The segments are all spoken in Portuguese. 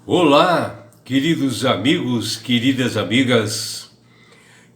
Olá, queridos amigos, queridas amigas,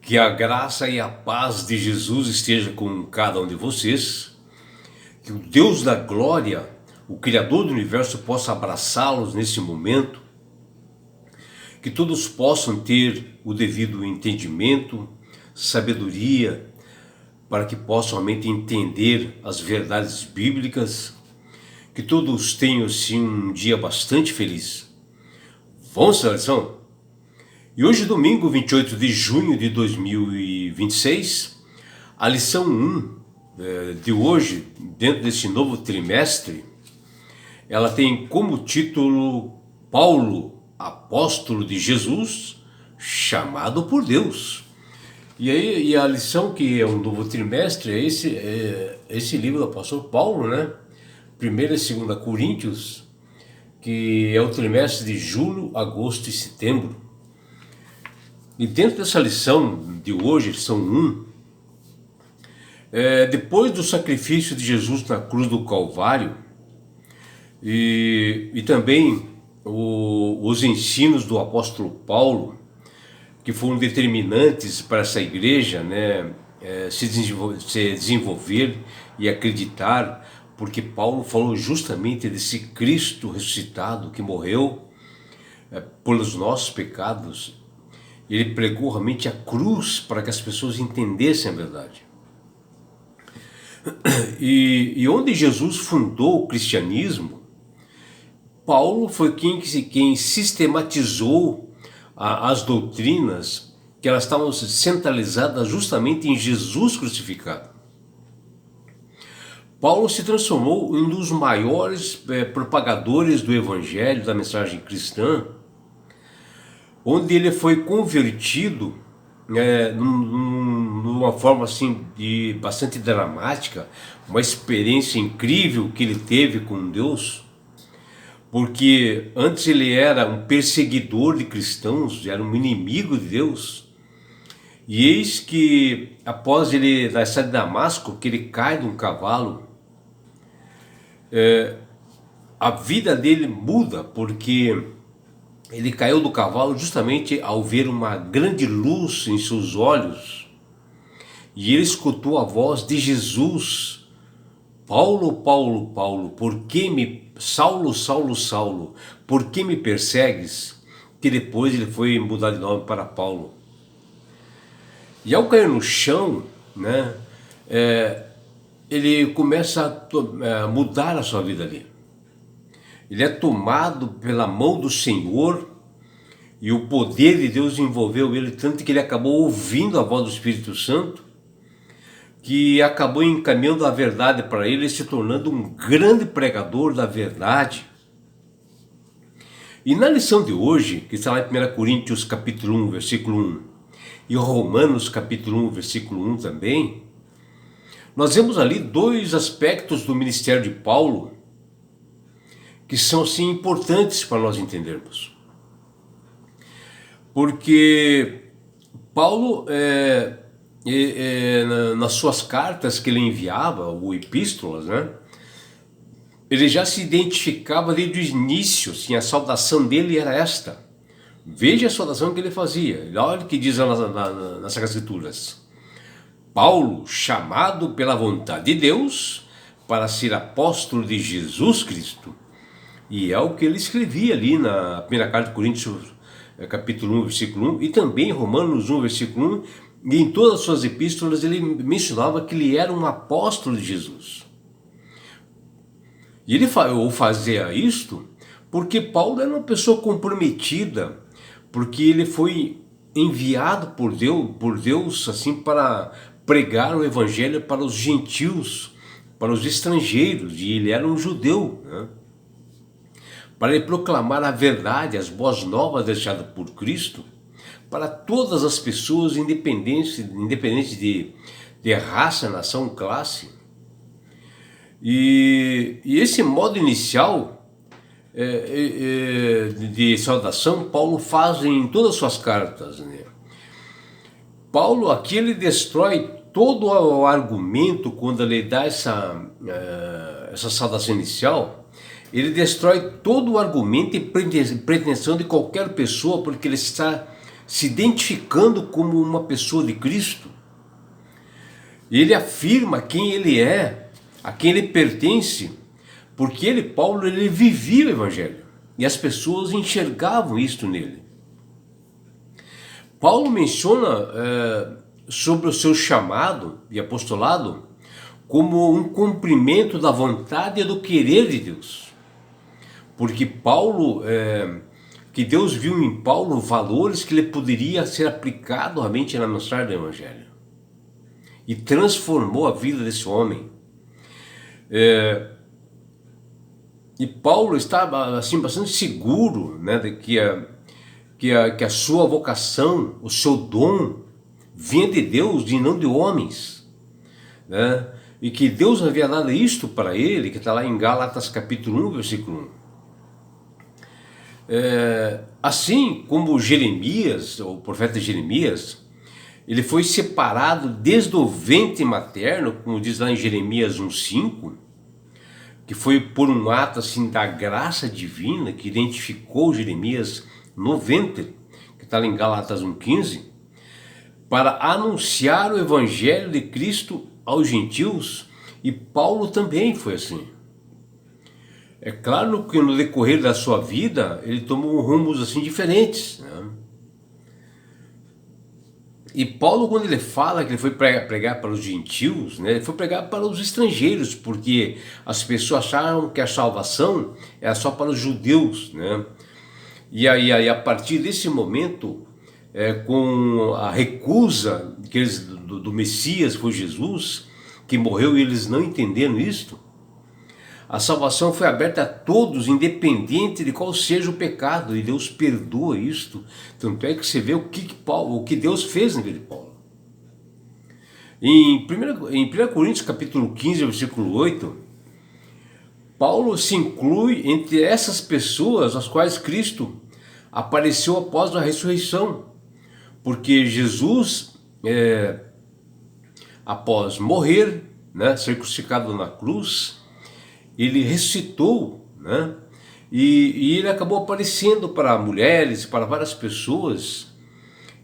que a graça e a paz de Jesus esteja com cada um de vocês, que o Deus da glória, o Criador do universo, possa abraçá-los nesse momento, que todos possam ter o devido entendimento, sabedoria, para que possam realmente entender as verdades bíblicas, que todos tenham sim um dia bastante feliz. Vamos à lição? E hoje, domingo 28 de junho de 2026, a lição 1 de hoje, dentro desse novo trimestre, ela tem como título Paulo, apóstolo de Jesus, chamado por Deus. E a lição que é um novo trimestre é esse livro do apóstolo Paulo, né? 1ª e 2ª Coríntios, que é o trimestre de julho, agosto e setembro. E dentro dessa lição de hoje, lição 1, depois do sacrifício de Jesus na cruz do Calvário, e também os ensinos do apóstolo Paulo, que foram determinantes para essa igreja, né, se desenvolver e acreditar, porque Paulo falou justamente desse Cristo ressuscitado que morreu pelos nossos pecados. Ele pregou realmente a cruz para que as pessoas entendessem a verdade. E onde Jesus fundou o cristianismo, Paulo foi quem sistematizou as doutrinas, que elas estavam centralizadas justamente em Jesus crucificado. Paulo se transformou em um dos maiores propagadores do evangelho, da mensagem cristã, onde ele foi convertido numa forma assim bastante dramática, uma experiência incrível que ele teve com Deus, porque antes ele era um perseguidor de cristãos, era um inimigo de Deus. E eis que após ele sair de Damasco, que ele cai de um cavalo, a vida dele muda, porque ele caiu do cavalo justamente ao ver uma grande luz em seus olhos, e ele escutou a voz de Jesus: Paulo, Paulo, Paulo, Saulo, Saulo, Saulo, por que me persegues? Que depois ele foi mudar de nome para Paulo. E ao cair no chão, né, ele começa a mudar a sua vida ali. Ele é tomado pela mão do Senhor, e o poder de Deus envolveu ele tanto que ele acabou ouvindo a voz do Espírito Santo, que acabou encaminhando a verdade para ele, se tornando um grande pregador da verdade. E na lição de hoje, que está lá em 1 Coríntios capítulo 1, versículo 1, e Romanos capítulo 1, versículo 1 também, nós vemos ali dois aspectos do ministério de Paulo que são assim importantes para nós entendermos. Porque Paulo, nas suas cartas que ele enviava, ou epístolas, né, ele já se identificava desde o início, assim, a saudação dele era esta. Veja a saudação que ele fazia. Olha o que diz nas Escrituras: Paulo, chamado pela vontade de Deus para ser apóstolo de Jesus Cristo. E é o que ele escrevia ali na 1ª carta de Coríntios, capítulo 1, versículo 1, e também em Romanos 1, versículo 1, e em todas as suas epístolas ele mencionava que ele era um apóstolo de Jesus. E ele fazia isto porque Paulo era uma pessoa comprometida, porque ele foi enviado por Deus assim, para pregar o evangelho para os gentios, para os estrangeiros, e ele era um judeu, né? Para ele proclamar a verdade, as boas novas deixadas por Cristo, para todas as pessoas, independente de raça, nação, classe. E esse modo inicial de saudação, Paulo faz em todas as suas cartas, né? Paulo aqui ele destrói todo o argumento quando ele dá essa saudação inicial. Ele destrói todo o argumento e pretensão de qualquer pessoa, porque ele está se identificando como uma pessoa de Cristo. Ele afirma quem ele é, a quem ele pertence, porque ele, Paulo, ele vivia o Evangelho e as pessoas enxergavam isto nele. Paulo menciona sobre o seu chamado e apostolado como um cumprimento da vontade e do querer de Deus. Porque Paulo, que Deus viu em Paulo valores que ele poderia ser aplicado realmente na mensagem do Evangelho. E transformou a vida desse homem. E Paulo estava assim, bastante seguro, né, de que a sua vocação, o seu dom, vinha de Deus e não de homens, né? E que Deus havia dado isto para ele, que está lá em Gálatas capítulo 1, versículo 1. Assim como Jeremias, o profeta Jeremias, ele foi separado desde o ventre materno, como diz lá em Jeremias 1,5, que foi por um ato assim da graça divina que identificou Jeremias no ventre, que está lá em Gálatas 1,15, para anunciar o evangelho de Cristo aos gentios, e Paulo também foi assim. É claro que no decorrer da sua vida ele tomou rumos assim diferentes, né? E Paulo, quando ele fala que ele foi pregar para os gentios, né, ele foi pregar para os estrangeiros, porque as pessoas acharam que a salvação era só para os judeus, né? E aí a partir desse momento, com a recusa do Messias, foi Jesus, que morreu e eles não entenderam isto, a salvação foi aberta a todos, independente de qual seja o pecado, e Deus perdoa isto. Tanto é que você vê o que Deus fez na vida de Paulo. Em 1 Coríntios capítulo 15, versículo 8, Paulo se inclui entre essas pessoas às quais Cristo apareceu após a ressurreição, porque Jesus, após morrer, né, ser crucificado na cruz, ele ressuscitou, né? E ele acabou aparecendo para mulheres, para várias pessoas.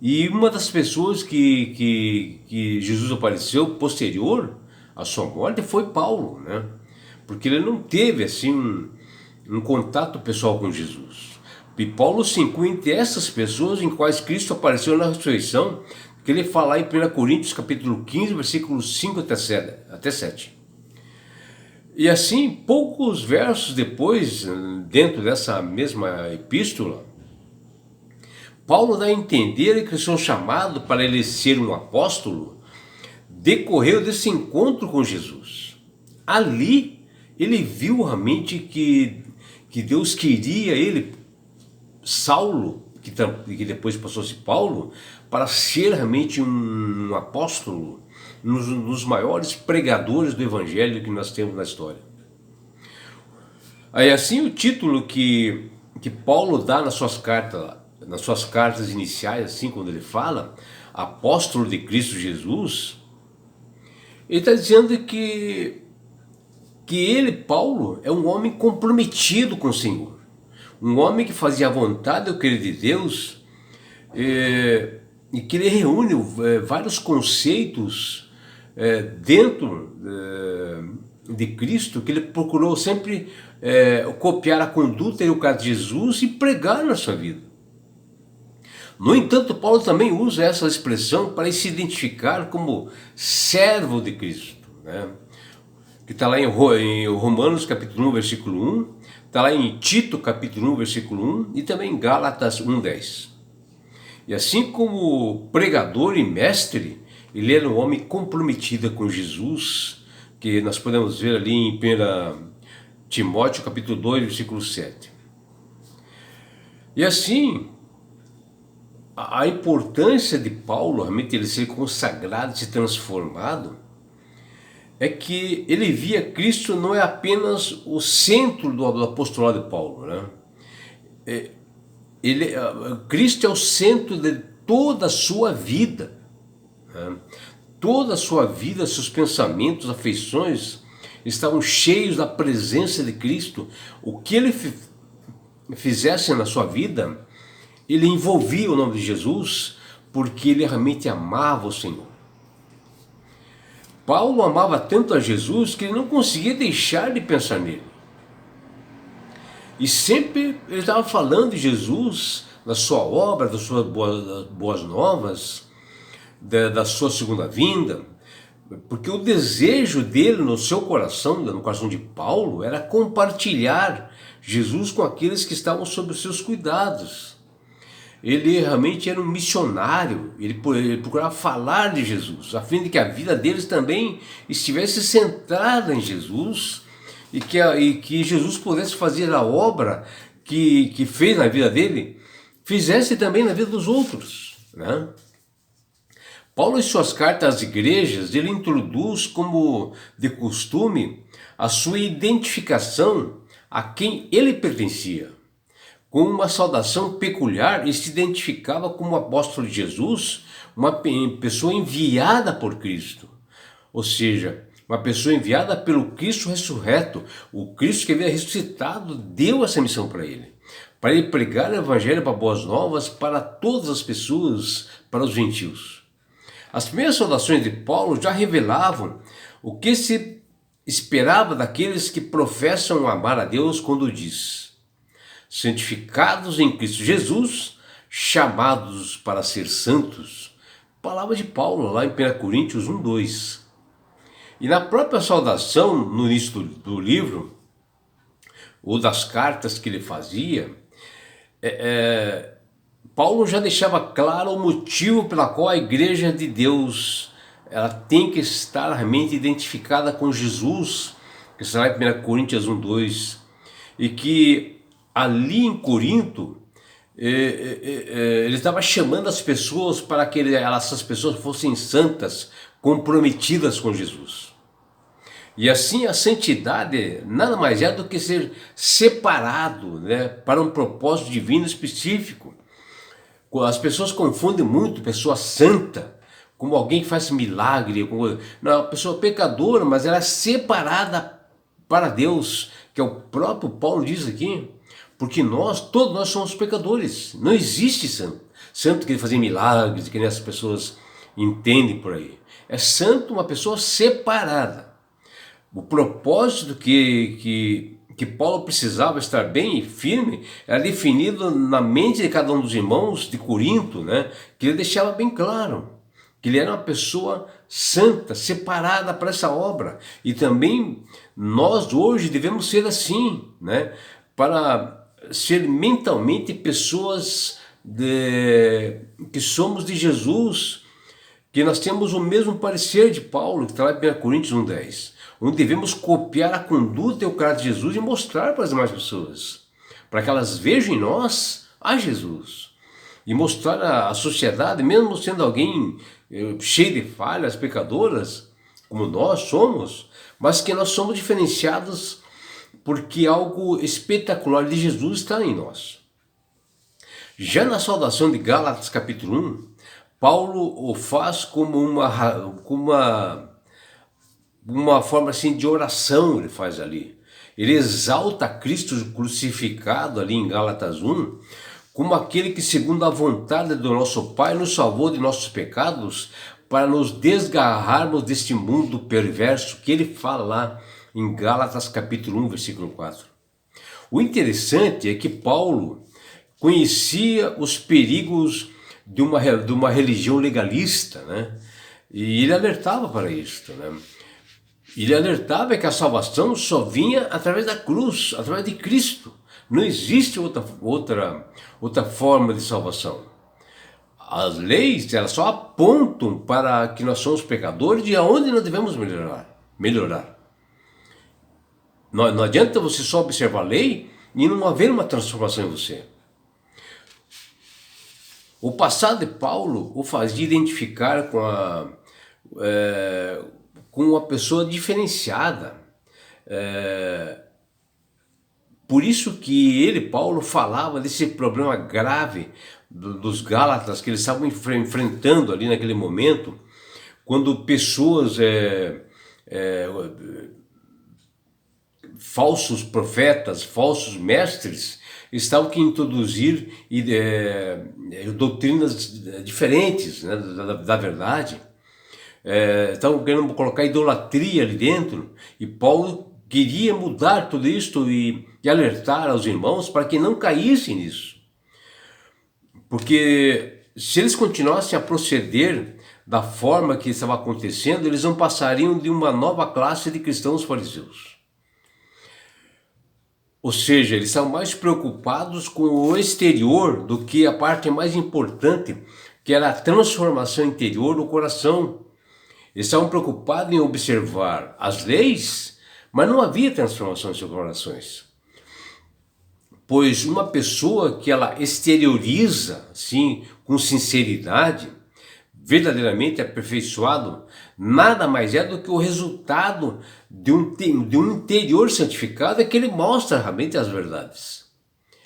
E uma das pessoas que Jesus apareceu posterior à sua morte foi Paulo, né? Porque ele não teve assim um contato pessoal com Jesus. E Paulo se inclui entre essas pessoas em quais Cristo apareceu na ressurreição, que ele fala em 1 Coríntios capítulo 15, versículos 5 até 7. E assim, poucos versos depois, dentro dessa mesma epístola, Paulo dá a entender que o seu chamado para ele ser um apóstolo decorreu desse encontro com Jesus. Ali, ele viu realmente que Deus queria ele, Saulo, que depois passou a ser Paulo, para ser realmente um apóstolo, um dos maiores pregadores do evangelho que nós temos na história. Aí assim o título que Paulo dá nas suas cartas iniciais, assim quando ele fala apóstolo de Cristo Jesus, ele está dizendo que ele, Paulo, é um homem comprometido com o Senhor, um homem que fazia a vontade e o querer de Deus, e que ele reúne vários conceitos dentro de Cristo, que ele procurou sempre copiar a conduta e o caso de Jesus e pregar na sua vida. No entanto, Paulo também usa essa expressão para se identificar como servo de Cristo, né? Que está lá em Romanos capítulo 1, versículo 1, está lá em Tito capítulo 1, versículo 1 e também em Gálatas 1:10. E assim como pregador e mestre, ele era um homem comprometido com Jesus, que nós podemos ver ali em 1 Timóteo capítulo 2, versículo 7. E assim, a importância de Paulo, realmente ele ser consagrado, ser transformado, é que ele via Cristo não é apenas o centro do apostolado de Paulo, né? Cristo é o centro de toda a sua vida, né? Toda a sua vida, seus pensamentos, afeições estavam cheios da presença de Cristo. O que ele fizesse na sua vida, ele envolvia o nome de Jesus, porque ele realmente amava o Senhor. Paulo amava tanto a Jesus que ele não conseguia deixar de pensar nele. E sempre ele estava falando de Jesus, da sua obra, das suas boas novas, da sua segunda vinda, porque o desejo dele no seu coração, no coração de Paulo, era compartilhar Jesus com aqueles que estavam sob os seus cuidados. Ele realmente era um missionário, ele procurava falar de Jesus, a fim de que a vida deles também estivesse centrada em Jesus, e que Jesus pudesse fazer a obra que fez na vida dele, fizesse também na vida dos outros, né? Paulo, em suas cartas às igrejas, ele introduz como de costume a sua identificação a quem ele pertencia. Com uma saudação peculiar, ele se identificava como apóstolo de Jesus, uma pessoa enviada por Cristo. Ou seja, uma pessoa enviada pelo Cristo ressurreto. O Cristo que havia ressuscitado deu essa missão para ele pregar o evangelho para boas novas para todas as pessoas, para os gentios. As primeiras saudações de Paulo já revelavam o que se esperava daqueles que professam amar a Deus quando diz: santificados em Cristo Jesus, chamados para ser santos. Palavra de Paulo lá em 1 Coríntios 1:2. E na própria saudação, no início do livro, ou das cartas que ele fazia, Paulo já deixava claro o motivo pela qual a igreja de Deus ela tem que estar realmente identificada com Jesus, que está lá em 1 Coríntios 1:2, e que ali em Corinto ele estava chamando as pessoas para que essas pessoas fossem santas, comprometidas com Jesus. E assim a santidade nada mais é do que ser separado, né, para um propósito divino específico. As pessoas confundem muito pessoa santa como alguém que faz milagre, não, a pessoa pecadora, mas ela é separada para Deus, que é o próprio Paulo diz aqui, porque todos nós somos pecadores, não existe santo que fazia milagres, que nem as pessoas entendem por aí. É santo uma pessoa separada. O propósito que Paulo precisava estar bem e firme era definido na mente de cada um dos irmãos de Corinto, né? Que ele deixava bem claro que ele era uma pessoa santa, separada para essa obra. E também nós hoje devemos ser assim, né? Para ser mentalmente pessoas que somos de Jesus, que nós temos o mesmo parecer de Paulo, que está lá em 1 Coríntios 1:10. Onde devemos copiar a conduta e o caráter de Jesus e mostrar para as demais pessoas, para que elas vejam em nós a Jesus. E mostrar à sociedade, mesmo sendo alguém cheio de falhas, pecadoras, como nós somos, mas que nós somos diferenciados porque algo espetacular de Jesus está em nós. Já na saudação de Gálatas capítulo 1, Paulo o faz como uma forma assim de oração, ele faz ali. Ele exalta Cristo crucificado ali em Gálatas 1, como aquele que segundo a vontade do nosso Pai nos salvou de nossos pecados, para nos desgarrarmos deste mundo perverso, que ele fala lá em Gálatas capítulo 1, versículo 4. O interessante é que Paulo conhecia os perigos de uma religião legalista, né? E ele alertava para isso, né? Ele alertava que a salvação só vinha através da cruz, através de Cristo. Não existe outra forma de salvação. As leis, elas só apontam para que nós somos pecadores e aonde nós devemos melhorar. Não adianta você só observar a lei e não haver uma transformação em você. O passado de Paulo o fazia identificar com uma pessoa diferenciada. Por isso que Paulo, falava desse problema grave dos Gálatas que eles estavam enfrentando ali naquele momento, quando pessoas falsos profetas, falsos mestres, estavam que introduzir doutrinas diferentes, né, da verdade. Estavam querendo colocar idolatria ali dentro, e Paulo queria mudar tudo isso e alertar aos irmãos para que não caíssem nisso. Porque se eles continuassem a proceder da forma que estava acontecendo, eles não passariam de uma nova classe de cristãos fariseus. Ou seja, eles estavam mais preocupados com o exterior do que a parte mais importante, que era a transformação interior do coração. Eles estavam preocupados em observar as leis, mas não havia transformação em seus corações. Pois uma pessoa que ela exterioriza, assim, com sinceridade, verdadeiramente aperfeiçoado, nada mais é do que o resultado de um interior santificado, é que ele mostra realmente as verdades.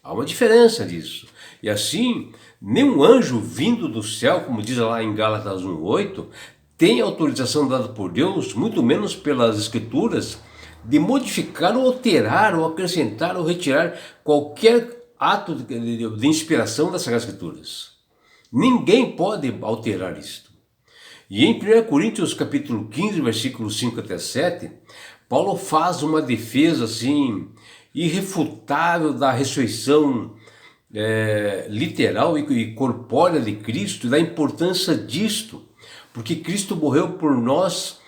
Há uma diferença disso. E assim, nenhum anjo vindo do céu, como diz lá em Gálatas 1:8, tem autorização dada por Deus, muito menos pelas Escrituras, de modificar ou alterar ou acrescentar ou retirar qualquer ato de inspiração das Sagradas Escrituras. Ninguém pode alterar isto. E em 1 Coríntios capítulo 15, versículos 5 até 7, Paulo faz uma defesa assim irrefutável da ressurreição literal e corpórea de Cristo, e da importância disto, porque Cristo morreu por nós,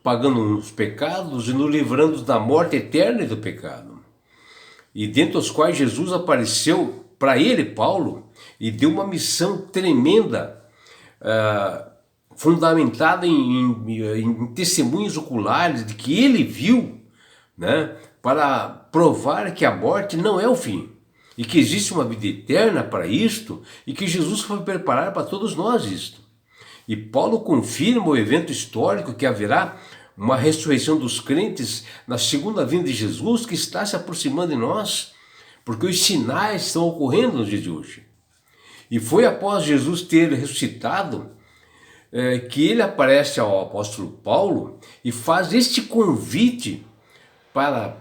pagando os pecados e nos livrando da morte eterna e do pecado. E dentre os quais Jesus apareceu para ele, Paulo, e deu uma missão tremenda, fundamentada em testemunhos oculares de que ele viu, né, para provar que a morte não é o fim, e que existe uma vida eterna para isto, e que Jesus foi preparar para todos nós isto. E Paulo confirma o evento histórico que haverá uma ressurreição dos crentes na segunda vinda de Jesus, que está se aproximando de nós, porque os sinais estão ocorrendo nos dias de hoje. E foi após Jesus ter ressuscitado que ele aparece ao apóstolo Paulo e faz este convite para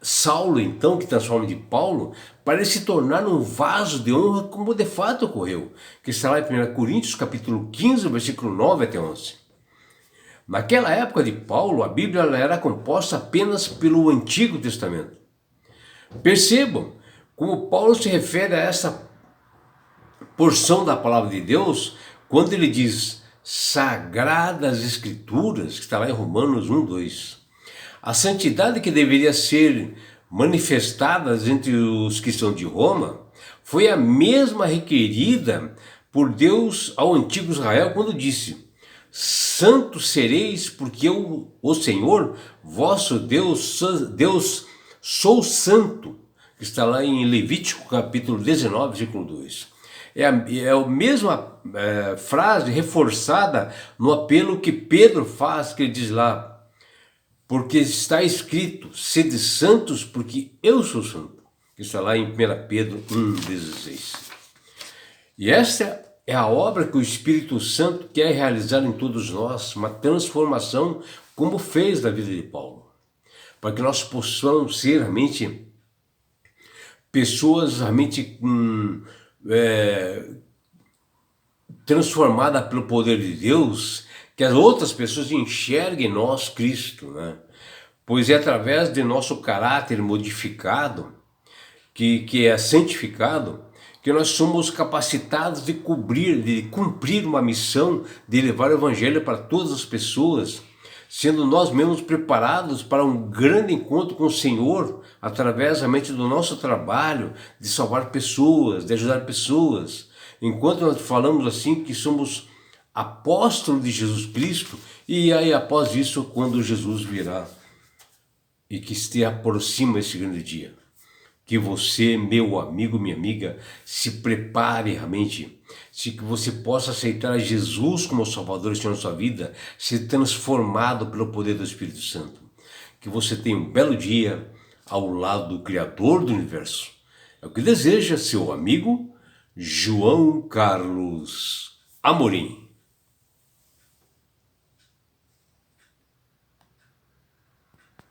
Saulo, então, que transforma de Paulo, para ele se tornar um vaso de honra, como de fato ocorreu, que está lá em 1 Coríntios capítulo 15, versículo 9 até 11. Naquela época de Paulo, a Bíblia era composta apenas pelo Antigo Testamento. Percebam como Paulo se refere a essa porção da palavra de Deus quando ele diz Sagradas Escrituras, que está lá em Romanos 1:2. A santidade que deveria ser manifestada entre os cristãos de Roma foi a mesma requerida por Deus ao antigo Israel quando disse: Santos sereis, porque eu, o Senhor, vosso Deus, sou santo, que está lá em Levítico capítulo 19, versículo 2. É a mesma frase reforçada no apelo que Pedro faz, que ele diz lá, porque está escrito, sede santos, porque eu sou santo, que está lá em 1 Pedro 1,16. E esta é a obra que o Espírito Santo quer realizar em todos nós, uma transformação como fez na vida de Paulo, para que nós possamos ser realmente pessoas realmente transformadas pelo poder de Deus, que as outras pessoas enxerguem em nós Cristo, né? Pois é através de nosso caráter modificado, que é santificado, que nós somos capacitados de cumprir uma missão de levar o Evangelho para todas as pessoas, sendo nós mesmos preparados para um grande encontro com o Senhor, através realmente do nosso trabalho, de salvar pessoas, de ajudar pessoas. Enquanto nós falamos assim que somos apóstolos de Jesus Cristo, e aí após isso, quando Jesus virá, e que se aproxima esse grande dia, que você, meu amigo, minha amiga, se prepare realmente, que você possa aceitar Jesus como Salvador e Senhor da sua vida, ser transformado pelo poder do Espírito Santo. Que você tenha um belo dia ao lado do Criador do Universo. É o que deseja seu amigo João Carlos Amorim.